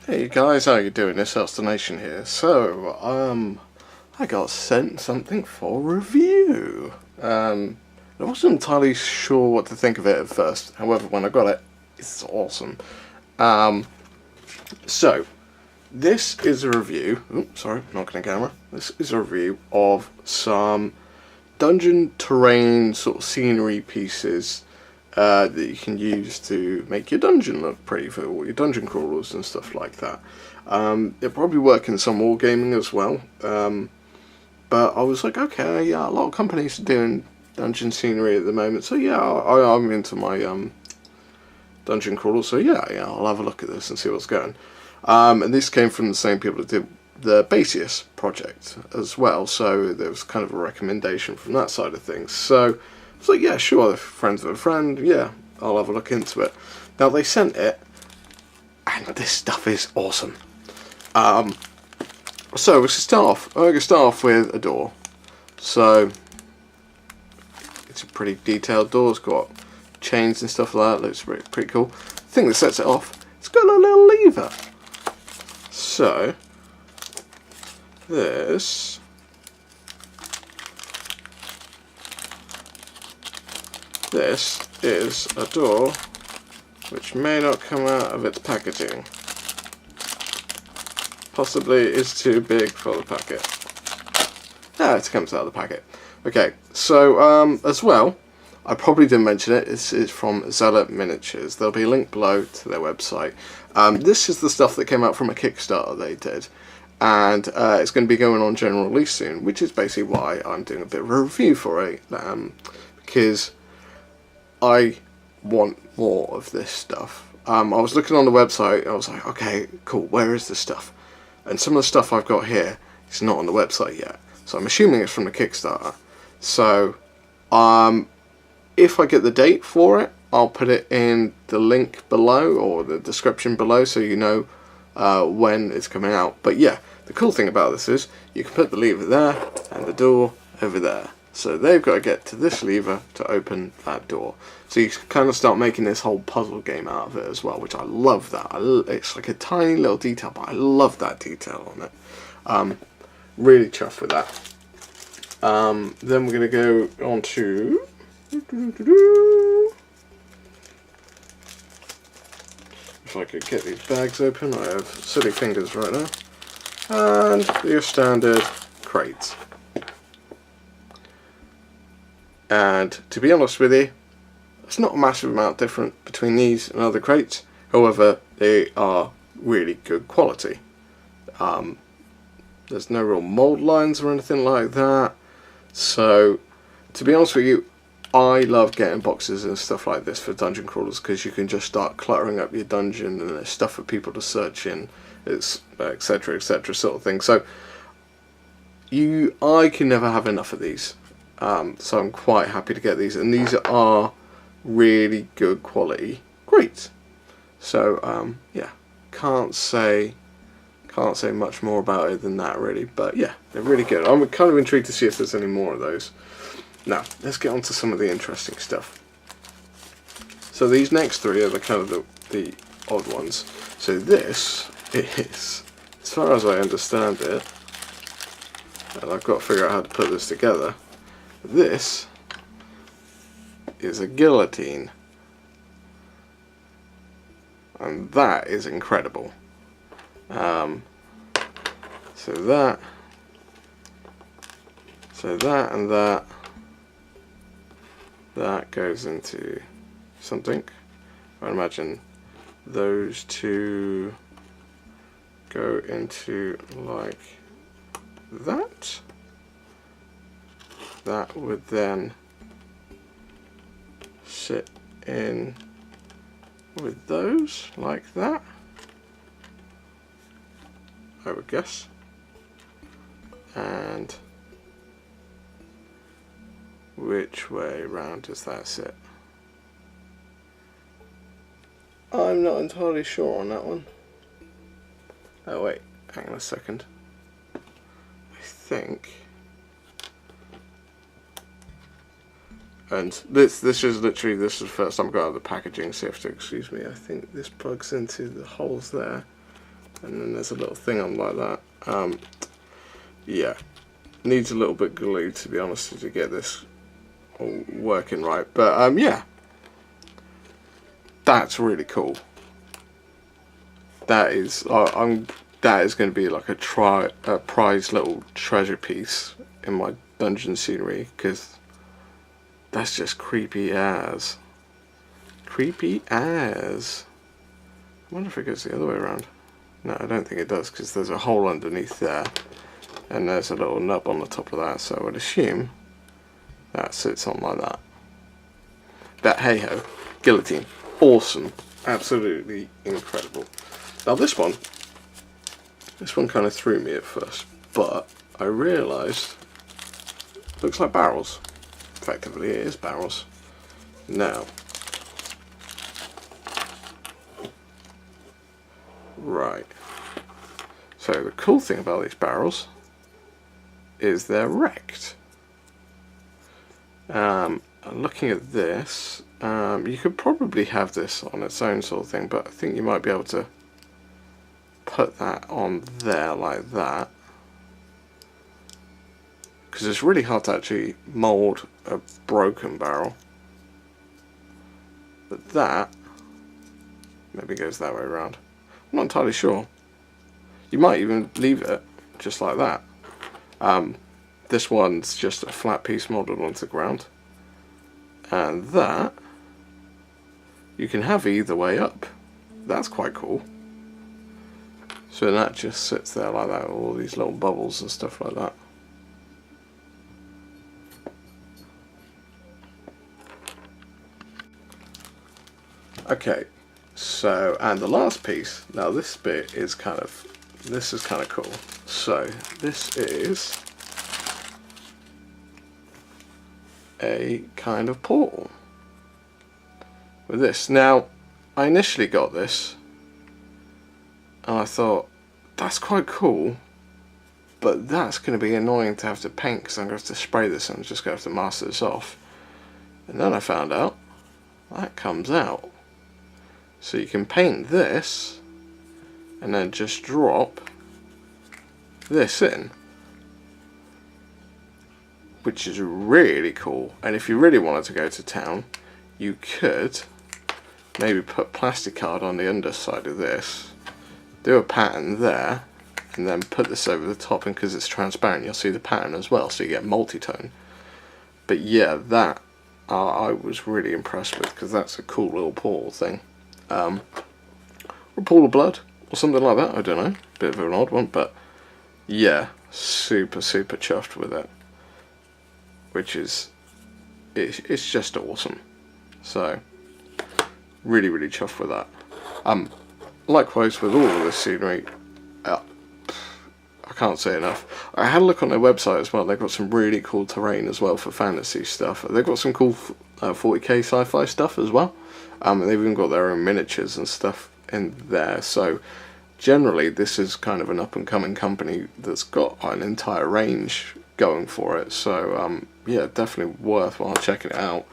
Hey guys, how you doing? It's Nation here. So, I got sent something for review. I wasn't entirely sure what to think of it at first. However, when I got it, it's awesome. So, this is a review. Oops, sorry, knocking the camera. This is a review of some dungeon terrain sort of scenery pieces that you can use to make your dungeon look pretty for all your dungeon crawlers and stuff like that. It'll probably work in some wargaming as well. But I was like, okay, yeah, a lot of companies are doing dungeon scenery at the moment, so yeah, I'm into my dungeon crawlers, so yeah, I'll have a look at this and see what's going. And this came from the same people that did the Basius project as well, so there was kind of a recommendation from that side of things. So I was like, yeah, sure, friends of a friend, yeah, I'll have a look into it. Now they sent it, and this stuff is awesome. So we should I'm going to start off with a door. So it's a pretty detailed door. It's got chains and stuff like that. Looks pretty cool. The thing that sets it off, it's got a little lever. So this is a door which may not come out of its packaging. Possibly is too big for the packet. Ah, it comes out of the packet. Okay, so as well, I probably didn't mention it, it's from Zealot Miniatures. There'll be a link below to their website. This is the stuff that came out from a Kickstarter they did, and it's going to be going on general release soon, which is basically why I'm doing a bit of a review for it, because I want more of this stuff. I was looking on the website, I was like, okay, cool, where is this stuff? And some of the stuff I've got here is not on the website yet, so I'm assuming it's from the Kickstarter. So, if I get the date for it, I'll put it in the link below, or the description below, so you know when it's coming out. But yeah, the cool thing about this is, you can put the lever there, and the door over there. So they've got to get to this lever to open that door. So you kind of start making this whole puzzle game out of it as well, which I love that. It's like a tiny little detail, but I love that detail on it. Really chuffed with that. Then we're going to go on to... If I could get these bags open, I have silly fingers right now. And your standard crates. And to be honest with you, it's not a massive amount different between these and other crates. However, they are really good quality. There's no real mold lines or anything like that. So, to be honest with you, I love getting boxes and stuff like this for dungeon crawlers, because you can just start cluttering up your dungeon and there's stuff for people to search in, it's etc sort of thing. So, I can never have enough of these. So I'm quite happy to get these, and these are really good quality crates. So yeah, can't say much more about it than that really, but yeah, they're really good. I'm kind of intrigued to see if there's any more of those. Now let's get on to some of the interesting stuff. So these next three are the kind of the odd ones. So this is, as far as I understand it, and I've got to figure out how to put this together, this is a guillotine, and that is incredible. So that and that goes into something. I imagine those two go into like that. That would then sit in with those, like that, I would guess. And which way round does that sit? I'm not entirely sure on that one. Oh wait, hang on a second. I think... And this is literally, this is the first time I got out of the packaging, so you have to excuse me. I think this plugs into the holes there, and then there's a little thing on like that. Yeah, needs a little bit glued, to be honest, to get this all working right. But yeah, that's really cool. That is, that is going to be like a prize little treasure piece in my dungeon scenery, because that's just creepy as. Creepy as. I wonder if it goes the other way around. No, I don't think it does, because there's a hole underneath there, and there's a little nub on the top of that, so I would assume that sits on like that. But hey ho, guillotine, awesome, absolutely incredible. Now this one kind of threw me at first, but I realised it looks like barrels. Effectively it is barrels. Now, right, so the cool thing about these barrels is they're wrecked. Looking at this, you could probably have this on its own sort of thing, but I think you might be able to put that on there like that, because it's really hard to actually mould a broken barrel. But that maybe goes that way around. I'm not entirely sure. You might even leave it just like that. This one's just a flat piece moulded onto the ground, and that you can have either way up. That's quite cool. So that just sits there like that, all these little bubbles and stuff like that. Okay, so, and the last piece, now this bit is kind of cool. So this is a kind of portal with this. Now, I initially got this and I thought, that's quite cool, but that's going to be annoying to have to paint, because I'm going to have to spray this and I'm just going to have to master this off. And then I found out that comes out. So you can paint this and then just drop this in, which is really cool. And if you really wanted to go to town, you could maybe put plastic card on the underside of this, do a pattern there, and then put this over the top, and because it's transparent you'll see the pattern as well, so you get multi-tone. But yeah, that I was really impressed with, because that's a cool little portal thing. Or a pool of blood or something like that, I don't know, bit of an odd one, but yeah, super chuffed with it, which is, it's just awesome. So really chuffed with that. Likewise with all of this scenery, I can't say enough. I had a look on their website as well. They've got some really cool terrain as well for fantasy stuff. They've got some cool 40k sci-fi stuff as well. They've even got their own miniatures and stuff in there. So generally this is kind of an up-and-coming company that's got an entire range going for it. So yeah, definitely worthwhile checking it out.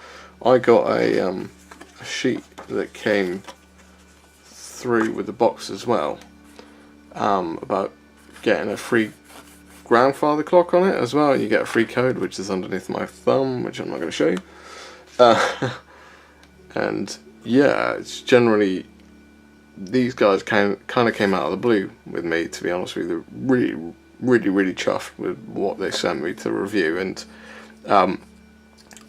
I got a sheet that came through with the box as well, about getting a free grandfather clock on it as well. You get a free code, which is underneath my thumb, which I'm not going to show you. And yeah, it's generally, these guys kind of came out of the blue with me, to be honest with you. Really chuffed with what they sent me to review, and I'm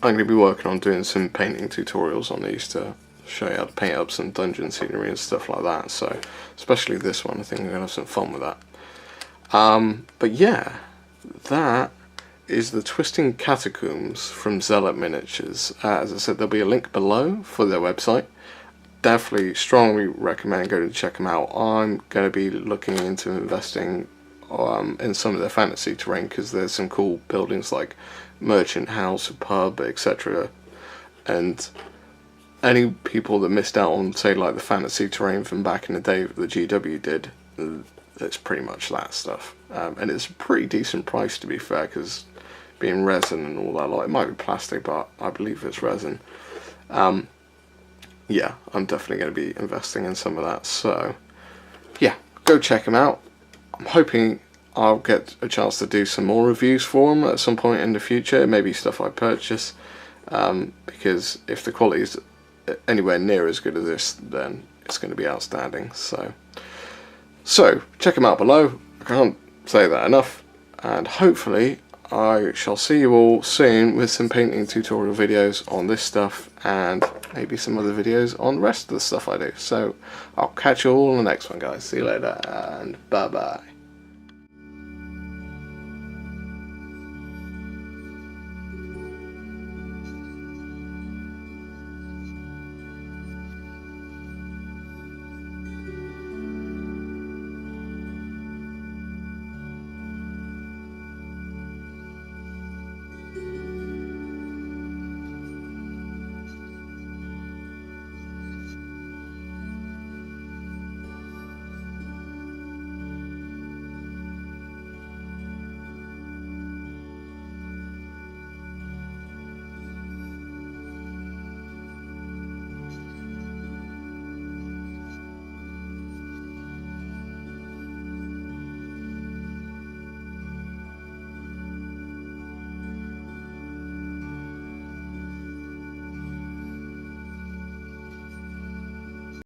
going to be working on doing some painting tutorials on these to show you how to paint up some dungeon scenery and stuff like that. So especially this one, I think I'm going to have some fun with that. But yeah, that is the Twisting Catacombs from Zealot Miniatures. As I said, there'll be a link below for their website. Definitely strongly recommend going to check them out. I'm going to be looking into investing in some of their fantasy terrain, because there's some cool buildings like Merchant House, Pub, etc. And any people that missed out on, say, like the fantasy terrain from back in the day that the GW did, it's pretty much that stuff. And it's a pretty decent price, to be fair, because being resin and all that, like, it might be plastic, but I believe it's resin. Yeah, I'm definitely going to be investing in some of that. So yeah, go check them out. I'm hoping I'll get a chance to do some more reviews for them at some point in the future, maybe stuff I purchase, because if the quality is anywhere near as good as this, then it's going to be outstanding. So check them out below. I can't say that enough, and hopefully I shall see you all soon with some painting tutorial videos on this stuff, and maybe some other videos on the rest of the stuff I do. So I'll catch you all in the next one, guys. See you later, and bye bye.